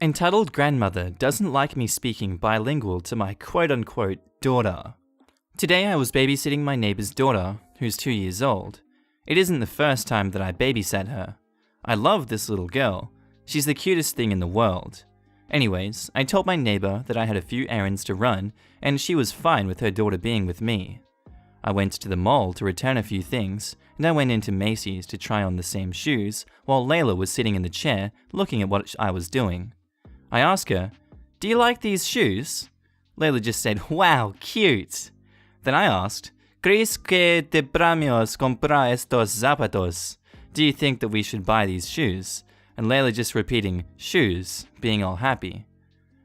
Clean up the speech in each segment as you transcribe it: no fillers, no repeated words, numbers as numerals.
Entitled grandmother doesn't like me speaking bilingual to my quote-unquote daughter. Today I was babysitting my neighbor's daughter, who's 2 years old. It isn't the first time that I babysat her. I love this little girl. She's the cutest thing in the world. Anyways, I told my neighbor that I had a few errands to run, and she was fine with her daughter being with me. I went to the mall to return a few things, and I went into Macy's to try on the same shoes, while Layla was sitting in the chair looking at what I was doing. I asked her, "Do you like these shoes?" Layla just said, "Wow, cute." Then I asked, "¿Crees que deberíamos comprar estos zapatos?" Do you think that we should buy these shoes? And Layla just repeating, "shoes," being all happy.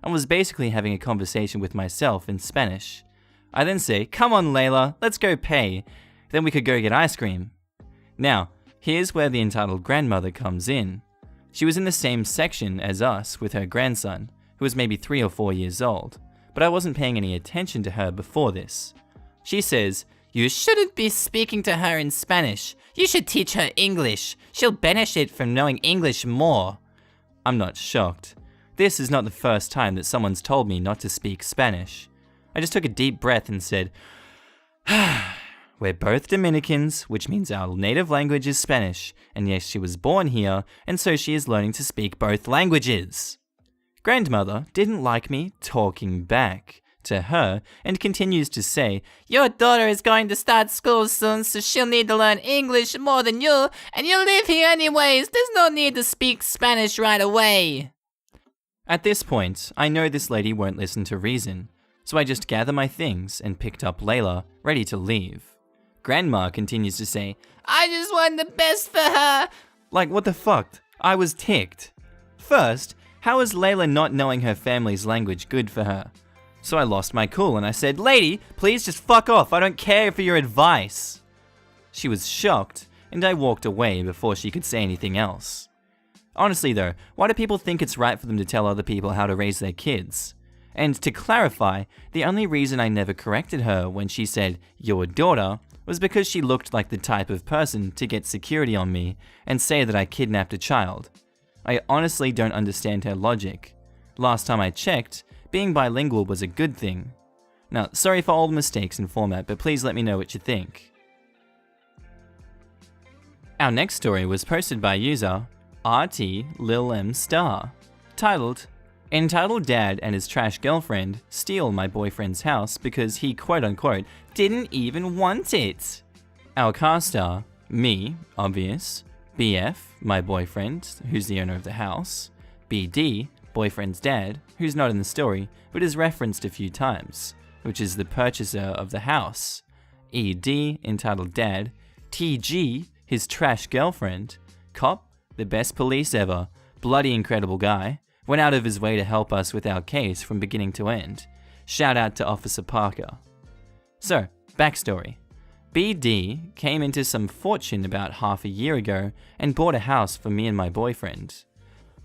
I was basically having a conversation with myself in Spanish. I then say, "Come on, Layla, let's go pay. Then we could go get ice cream." Now, here's where the entitled grandmother comes in. She was in the same section as us with her grandson, who was maybe 3 or 4 years old, but I wasn't paying any attention to her before this. She says, "You shouldn't be speaking to her in Spanish. You should teach her English. She'll benefit from knowing English more." I'm not shocked. This is not the first time that someone's told me not to speak Spanish. I just took a deep breath and said, "We're both Dominicans, which means our native language is Spanish, and yes, she was born here, and so she is learning to speak both languages." Grandmother didn't like me talking back to her and continues to say, "Your daughter is going to start school soon, so she'll need to learn English more than you, and you live here anyways. There's no need to speak Spanish right away." At this point, I know this lady won't listen to reason, so I just gather my things and picked up Layla, ready to leave. Grandma continues to say, "I just want the best for her." Like, what the fuck? I was ticked. First, how is Layla not knowing her family's language good for her? So I lost my cool and I said, "Lady, please just fuck off. I don't care for your advice." She was shocked, and I walked away before she could say anything else. Honestly though, why do people think it's right for them to tell other people how to raise their kids? And to clarify, the only reason I never corrected her when she said, "your daughter," was because she looked like the type of person to get security on me and say that I kidnapped a child. I honestly don't understand her logic. Last time I checked, being bilingual was a good thing. Now, sorry for all the mistakes in format, but please let me know what you think. Our next story was posted by user RT_LilM_Star, titled, "Entitled Dad and his trash girlfriend steal my boyfriend's house because he quote-unquote didn't even want it." Our car star, me, obvious, BF, my boyfriend, who's the owner of the house, BD, boyfriend's dad, who's not in the story, but is referenced a few times, which is the purchaser of the house, ED, entitled dad, TG, his trash girlfriend, cop, the best police ever, bloody incredible guy, went out of his way to help us with our case from beginning to end. Shout out to Officer Parker. So, backstory. BD came into some fortune about half a year ago and bought a house for me and my boyfriend.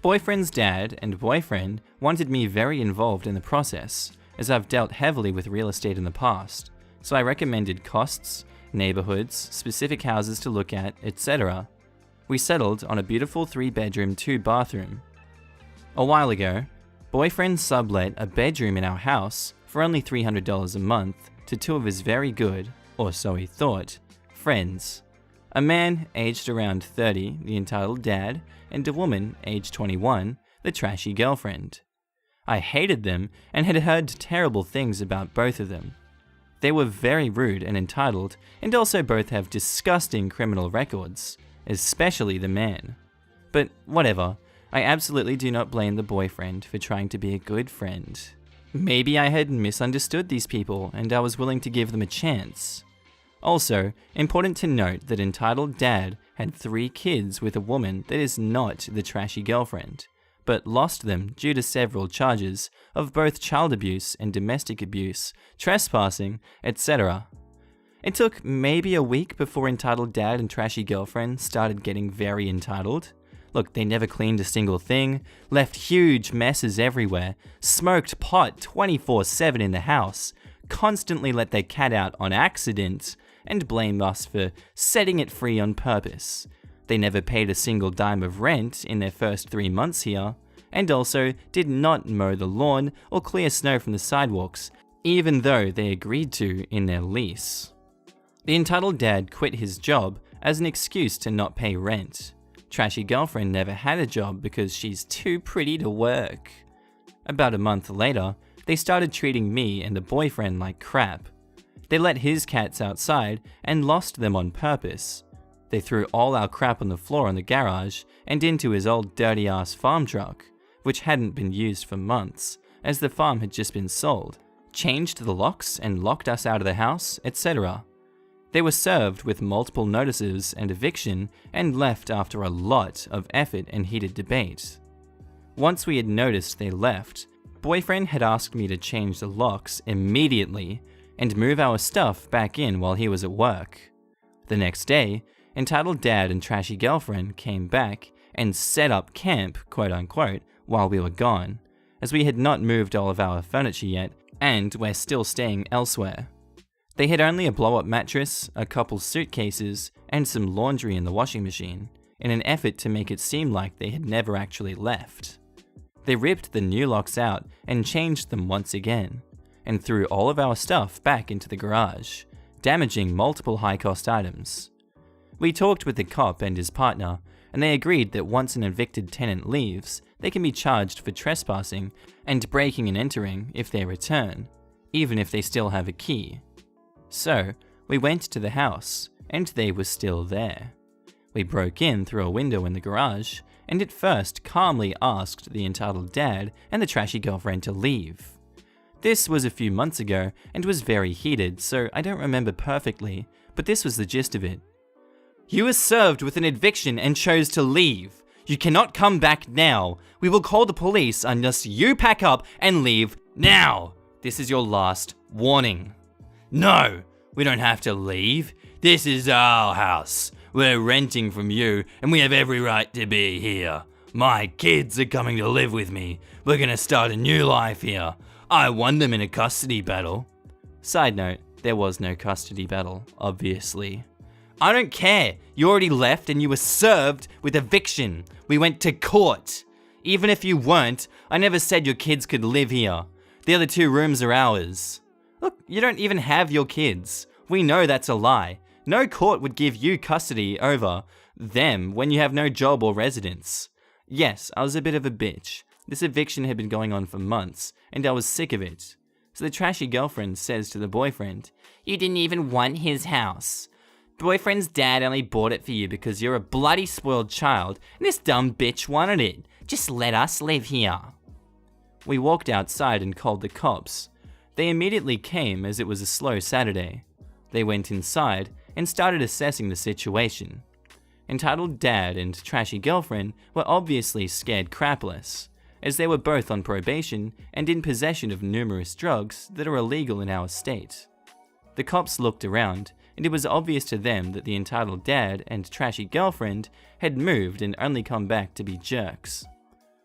Boyfriend's dad and boyfriend wanted me very involved in the process, as I've dealt heavily with real estate in the past, so I recommended costs, neighborhoods, specific houses to look at, etc. We settled on a beautiful 3-bedroom, 2-bathroom. A while ago, boyfriend sublet a bedroom in our house for only $300 a month to 2 of his very good, or so he thought, friends. A man aged around 30, the entitled dad, and a woman aged 21, the trashy girlfriend. I hated them and had heard terrible things about both of them. They were very rude and entitled, and also both have disgusting criminal records, especially the man. But whatever. I absolutely do not blame the boyfriend for trying to be a good friend. Maybe I had misunderstood these people and I was willing to give them a chance. Also, important to note that entitled dad had 3 kids with a woman that is not the trashy girlfriend, but lost them due to several charges of both child abuse and domestic abuse, trespassing, etc. It took maybe a week before entitled dad and trashy girlfriend started getting very entitled. Look, they never cleaned a single thing, left huge messes everywhere, smoked pot 24/7 in the house, constantly let their cat out on accident, and blamed us for setting it free on purpose. They never paid a single dime of rent in their first 3 months here, and also did not mow the lawn or clear snow from the sidewalks, even though they agreed to in their lease. The entitled dad quit his job as an excuse to not pay rent. Trashy girlfriend never had a job because she's too pretty to work. About a month later, they started treating me and the boyfriend like crap. They let his cats outside and lost them on purpose. They threw all our crap on the floor in the garage and into his old dirty-ass farm truck, which hadn't been used for months, as the farm had just been sold, changed the locks and locked us out of the house, etc. They were served with multiple notices and eviction and left after a lot of effort and heated debate. Once we had noticed they left, boyfriend had asked me to change the locks immediately and move our stuff back in while he was at work. The next day, entitled dad and trashy girlfriend came back and set up camp, quote unquote, while we were gone, as we had not moved all of our furniture yet and we're still staying elsewhere. They had only a blow-up mattress, a couple suitcases, and some laundry in the washing machine, in an effort to make it seem like they had never actually left. They ripped the new locks out and changed them once again, and threw all of our stuff back into the garage, damaging multiple high-cost items. We talked with the cop and his partner, and they agreed that once an evicted tenant leaves, they can be charged for trespassing and breaking and entering if they return, even if they still have a key. So, we went to the house, and they were still there. We broke in through a window in the garage, and at first calmly asked the entitled dad and the trashy girlfriend to leave. This was a few months ago and was very heated, so I don't remember perfectly, but this was the gist of it. You were served with an eviction and chose to leave. You cannot come back now. We will call the police unless you pack up and leave now. This is your last warning. No, we don't have to leave. This is our house. We're renting from you, and we have every right to be here. My kids are coming to live with me. We're gonna start a new life here. I won them in a custody battle. Side note, there was no custody battle, obviously. I don't care. You already left and you were served with eviction. We went to court. Even if you weren't, I never said your kids could live here. The other 2 rooms are ours. Look, you don't even have your kids. We know that's a lie. No court would give you custody over them when you have no job or residence. Yes, I was a bit of a bitch. This eviction had been going on for months, and I was sick of it. So the trashy girlfriend says to the boyfriend, "You didn't even want his house. Boyfriend's dad only bought it for you because you're a bloody spoiled child, and this dumb bitch wanted it. Just let us live here." We walked outside and called the cops. They immediately came as it was a slow Saturday. They went inside and started assessing the situation. Entitled dad and trashy girlfriend were obviously scared crapless, as they were both on probation and in possession of numerous drugs that are illegal in our state. The cops looked around, and it was obvious to them that the entitled dad and trashy girlfriend had moved and only come back to be jerks.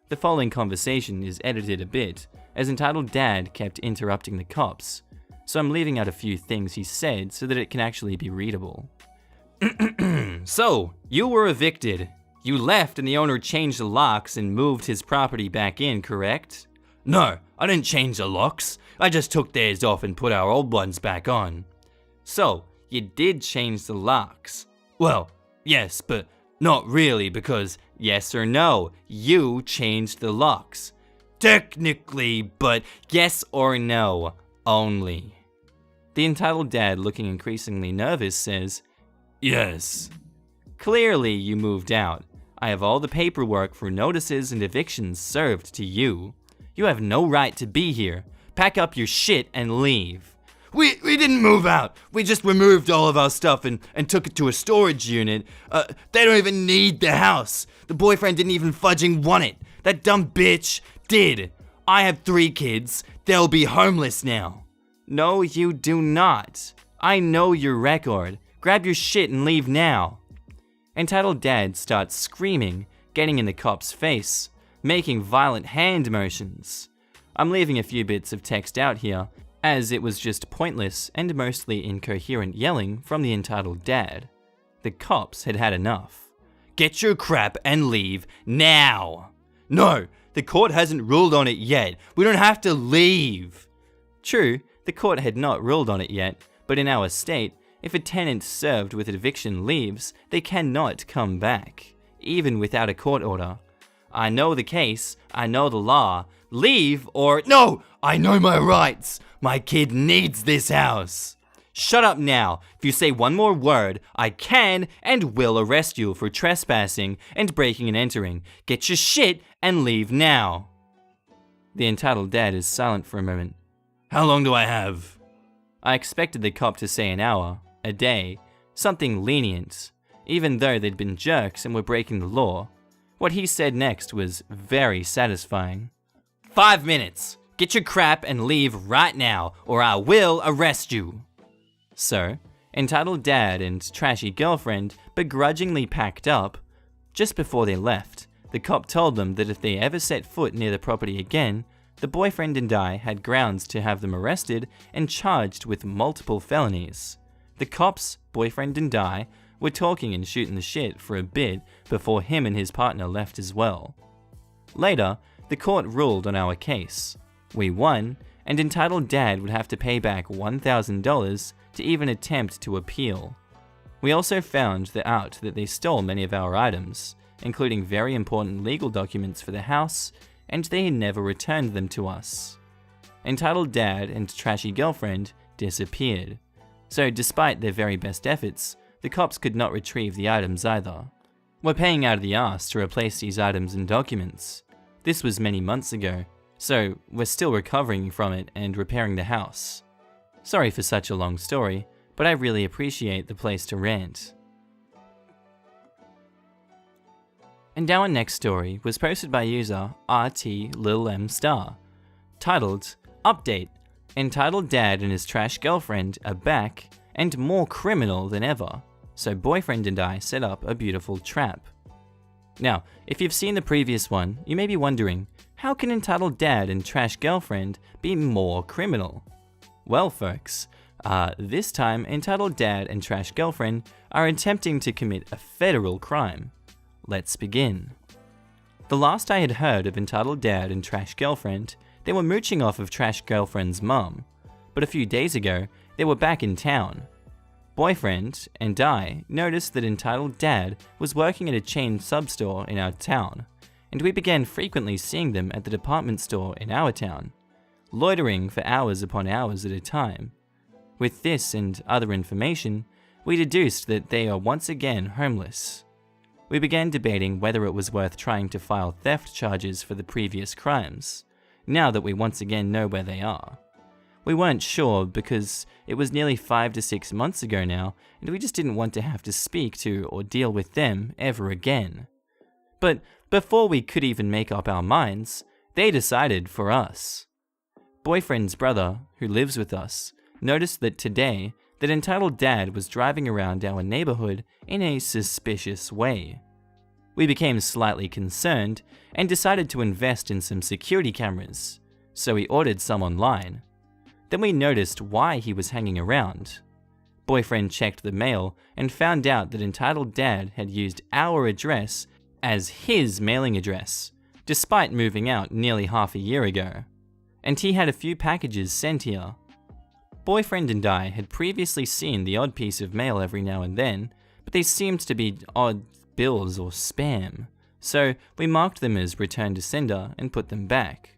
The following conversation is edited a bit, as entitled dad kept interrupting the cops, so I'm leaving out a few things he said so that it can actually be readable. So, you were evicted. You left and the owner changed the locks and moved his property back in, correct? No, I didn't change the locks. I just took theirs off and put our old ones back on. So, you did change the locks. Well, yes, but not really, because yes or no, you changed the locks. Technically, but yes or no only. The entitled dad, looking increasingly nervous, says, "Yes." Clearly you moved out. I have all the paperwork for notices and evictions served to you. You have no right to be here. Pack up your shit and leave. We didn't move out. We just removed all of our stuff and took it to a storage unit. They don't even need the house. The boyfriend didn't even fudging want it. That dumb bitch did. I have 3 kids. They'll be homeless now. No, you do not. I know your record. Grab your shit and leave now. Entitled dad starts screaming, getting in the cop's face, making violent hand motions. I'm leaving a few bits of text out here, as it was just pointless and mostly incoherent yelling from the entitled dad. The cops had had enough. Get your crap and leave now. No, The court hasn't ruled on it yet. We don't have to leave. True, the court had not ruled on it yet, but in our state, if a tenant served with eviction leaves, they cannot come back, even without a court order. I know the case, I know the law. Leave or— No! I know my rights! My kid needs this house! Shut up now. If you say one more word, I can and will arrest you for trespassing and breaking and entering. Get your shit and leave now. The entitled dad is silent for a moment. How long do I have? I expected the cop to say an hour, a day, something lenient, even though they'd been jerks and were breaking the law. What he said next was very satisfying. 5 minutes. Get your crap and leave right now, or I will arrest you. So, entitled dad and trashy girlfriend begrudgingly packed up. Just before they left, the cop told them that if they ever set foot near the property again, the boyfriend and I had grounds to have them arrested and charged with multiple felonies. The cops, boyfriend and I, were talking and shooting the shit for a bit before him and his partner left as well. Later, the court ruled on our case. We won, and entitled dad would have to pay back $1,000 to even attempt to appeal. We also found out that they stole many of our items, including very important legal documents for the house, and they had never returned them to us. Entitled dad and trashy girlfriend disappeared. So despite their very best efforts, the cops could not retrieve the items either. We're paying out of the arse to replace these items and documents. This was many months ago, so we're still recovering from it and repairing the house. Sorry for such a long story, but I really appreciate the place to rent. And our next story was posted by user RT_M*, titled, Update, entitled dad and his trash girlfriend are back and more criminal than ever, so boyfriend and I set up a beautiful trap. Now, if you've seen the previous one, you may be wondering, how can entitled dad and trash girlfriend be more criminal? Well folks, this time entitled dad and trash girlfriend are attempting to commit a federal crime. Let's begin. The last I had heard of entitled dad and trash girlfriend, they were mooching off of trash girlfriend's mum, but a few days ago, they were back in town. Boyfriend and I noticed that entitled dad was working at a chain sub-store in our town, and we began frequently seeing them at the department store in our town, loitering for hours upon hours at a time. With this and other information, we deduced that they are once again homeless. We began debating whether it was worth trying to file theft charges for the previous crimes, now that we once again know where they are. We weren't sure because it was nearly 5 to 6 months ago now, and we just didn't want to have to speak to or deal with them ever again. But before we could even make up our minds, they decided for us. Boyfriend's brother, who lives with us, noticed that today that entitled dad was driving around our neighborhood in a suspicious way. We became slightly concerned and decided to invest in some security cameras, so we ordered some online. Then we noticed why he was hanging around. Boyfriend checked the mail and found out that entitled dad had used our address as his mailing address, despite moving out nearly half a year ago. And he had a few packages sent here. Boyfriend and I had previously seen the odd piece of mail every now and then, but they seemed to be odd bills or spam, so we marked them as return to sender and put them back.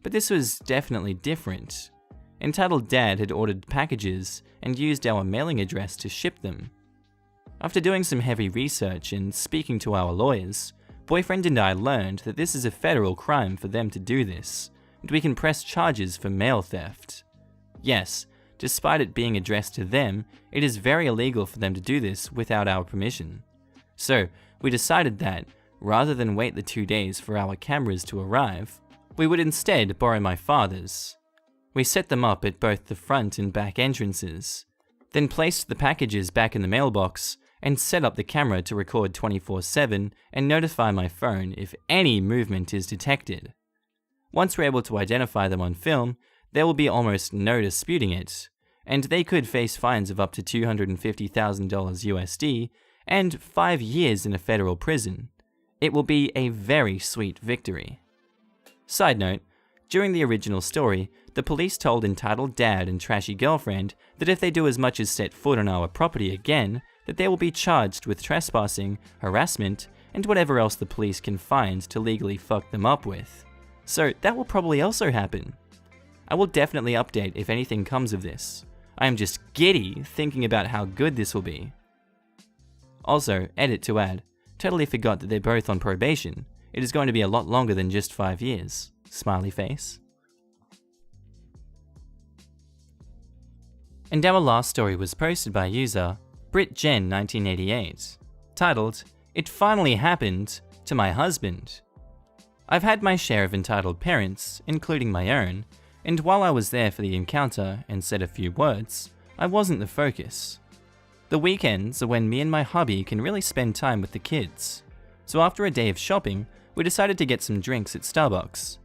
But this was definitely different. Entitled dad had ordered packages and used our mailing address to ship them. After doing some heavy research and speaking to our lawyers, Boyfriend and I learned that this is a federal crime for them to do this, and we can press charges for mail theft. Yes, despite it being addressed to them, it is very illegal for them to do this without our permission. So, we decided that, rather than wait the 2 days for our cameras to arrive, we would instead borrow my father's. We set them up at both the front and back entrances, then placed the packages back in the mailbox, and set up the camera to record 24/7 and notify my phone if any movement is detected. Once we're able to identify them on film, there will be almost no disputing it, and they could face fines of up to $250,000 USD and 5 years in a federal prison. It will be a very sweet victory. Side note, during the original story, the police told entitled dad and trashy girlfriend that if they do as much as set foot on our property again, that they will be charged with trespassing, harassment, and whatever else the police can find to legally fuck them up with. So that will probably also happen. I will definitely update if anything comes of this. I am just giddy thinking about how good this will be. Also, edit to add, totally forgot that they're both on probation. It is going to be a lot longer than just 5 years. Smiley face. And our last story was posted by user BritGen1988, titled, "It Finally Happened to My Husband." I've had my share of entitled parents, including my own, and while I was there for the encounter and said a few words, I wasn't the focus. The weekends are when me and my hubby can really spend time with the kids. So after a day of shopping, we decided to get some drinks at Starbucks.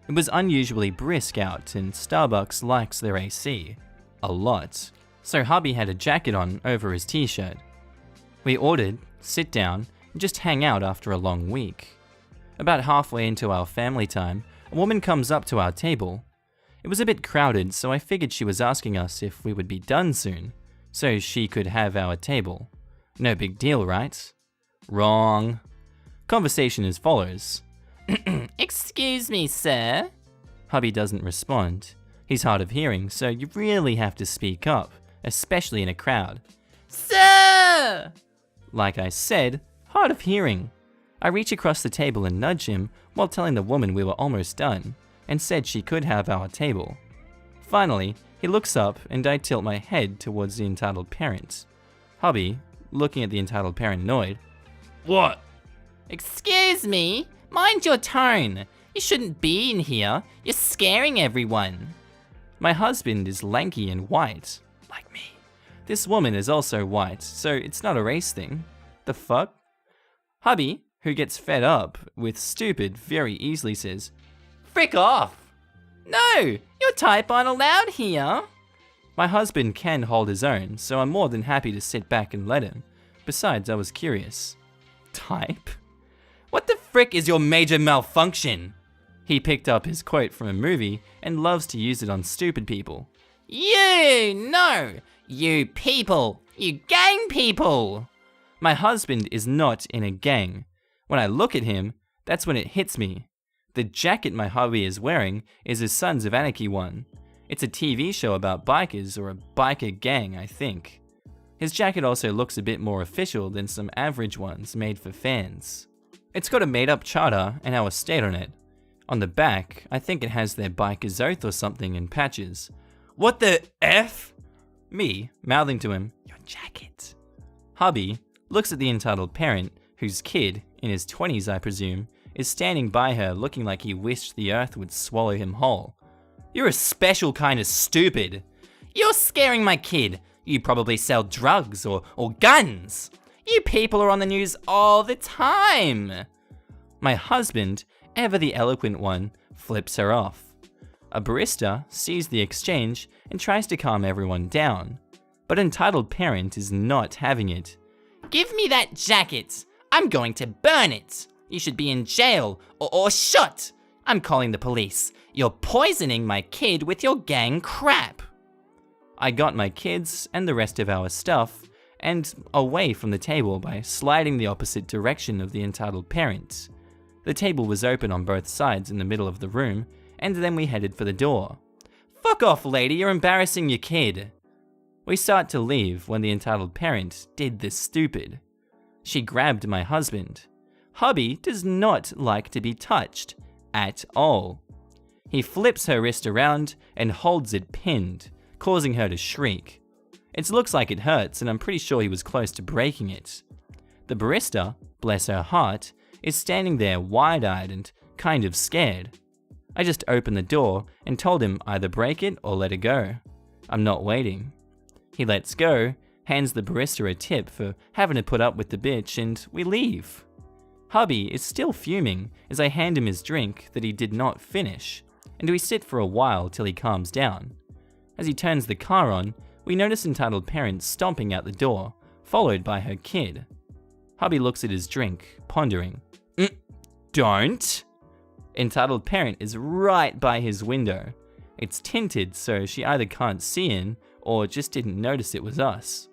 It was unusually brisk out, and Starbucks likes their AC. A lot. So hubby had a jacket on over his t-shirt. We ordered, sit down, and just hang out after a long week. About halfway into our family time, a woman comes up to our table. It was a bit crowded, so I figured she was asking us if we would be done soon, so she could have our table. No big deal, right? Wrong. Conversation as follows. "Excuse me, sir?" Hubby doesn't respond. He's hard of hearing, so you really have to speak up, especially in a crowd. "Sir!" Like I said, hard of hearing. I reach across the table and nudge him while telling the woman we were almost done, and said she could have our table. Finally, he looks up and I tilt my head towards the entitled parent. Hubby, looking at the entitled parent annoyed. "What?" "Excuse me, mind your tone. You shouldn't be in here. You're scaring everyone." My husband is lanky and white, like me. This woman is also white, so it's not a race thing. The fuck? Hubby, who gets fed up with stupid very easily says, "Frick off!" "No, your type aren't allowed here." My husband can hold his own, so I'm more than happy to sit back and let him. Besides, I was curious. Type? What the frick is your major malfunction? He picked up his quote from a movie and loves to use it on stupid people. You people, you gang people. My husband is not in a gang. When I look at him, that's when it hits me. The jacket my hubby is wearing is a Sons of Anarchy one. It's a TV show about bikers or a biker gang, I think. His jacket also looks a bit more official than some average ones made for fans. It's got a made-up charter and our state on it. On the back, I think it has their biker's oath or something in patches. What the F? Me, mouthing to him, your jacket. Hubby looks at the entitled parent, whose kid, in his 20s I presume, is standing by her looking like he wished the earth would swallow him whole. You're a special kind of stupid. You're scaring my kid. You probably sell drugs or guns. You people are on the news all the time. My husband, ever the eloquent one, flips her off. A barista sees the exchange and tries to calm everyone down, but entitled parent is not having it. Give me that jacket. I'm going to burn it. You should be in jail or shot. I'm calling the police. You're poisoning my kid with your gang crap. I got my kids and the rest of our stuff and away from the table by sliding the opposite direction of the entitled parent. The table was open on both sides in the middle of the room, and then we headed for the door. Fuck off, lady, you're embarrassing your kid. We start to leave when the entitled parent did this stupid. She grabbed my husband. Hubby does not like to be touched at all. He flips her wrist around and holds it pinned, causing her to shriek. It looks like it hurts, and I'm pretty sure he was close to breaking it. The barista, bless her heart, is standing there wide-eyed and kind of scared. I just opened the door and told him either break it or let it go. I'm not waiting. He lets go, hands the barista a tip for having to put up with the bitch, and we leave. Hubby is still fuming as I hand him his drink that he did not finish, and we sit for a while till he calms down. As he turns the car on, we notice entitled parent stomping out the door, followed by her kid. Hubby looks at his drink, pondering. Don't? Entitled parent is right by his window. It's tinted, so she either can't see in or just didn't notice it was us.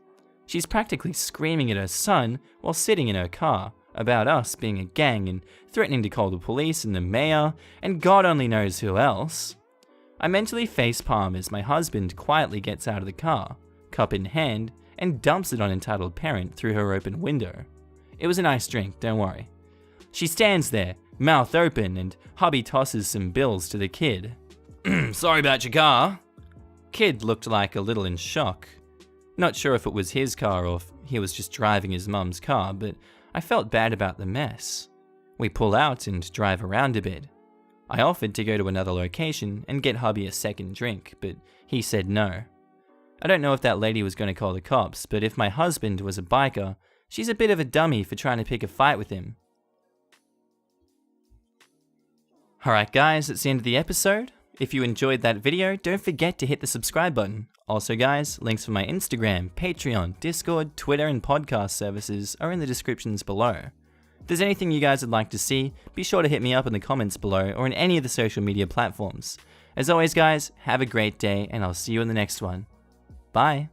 She's practically screaming at her son while sitting in her car about us being a gang and threatening to call the police and the mayor and God only knows who else. I mentally facepalm as my husband quietly gets out of the car, cup in hand, and dumps it on entitled parent through her open window. It was a nice drink, don't worry. She stands there, mouth open, and hubby tosses some bills to the kid. Sorry about your car. Kid looked like a little in shock. Not sure if it was his car or if he was just driving his mum's car, but I felt bad about the mess. We pull out and drive around a bit. I offered to go to another location and get hubby a second drink, but he said no. I don't know if that lady was going to call the cops, but if my husband was a biker, she's a bit of a dummy for trying to pick a fight with him. Alright guys, that's the end of the episode. If you enjoyed that video, don't forget to hit the subscribe button. Also guys, links for my Instagram, Patreon, Discord, Twitter and podcast services are in the descriptions below. If there's anything you guys would like to see, be sure to hit me up in the comments below or in any of the social media platforms. As always guys, have a great day and I'll see you in the next one. Bye!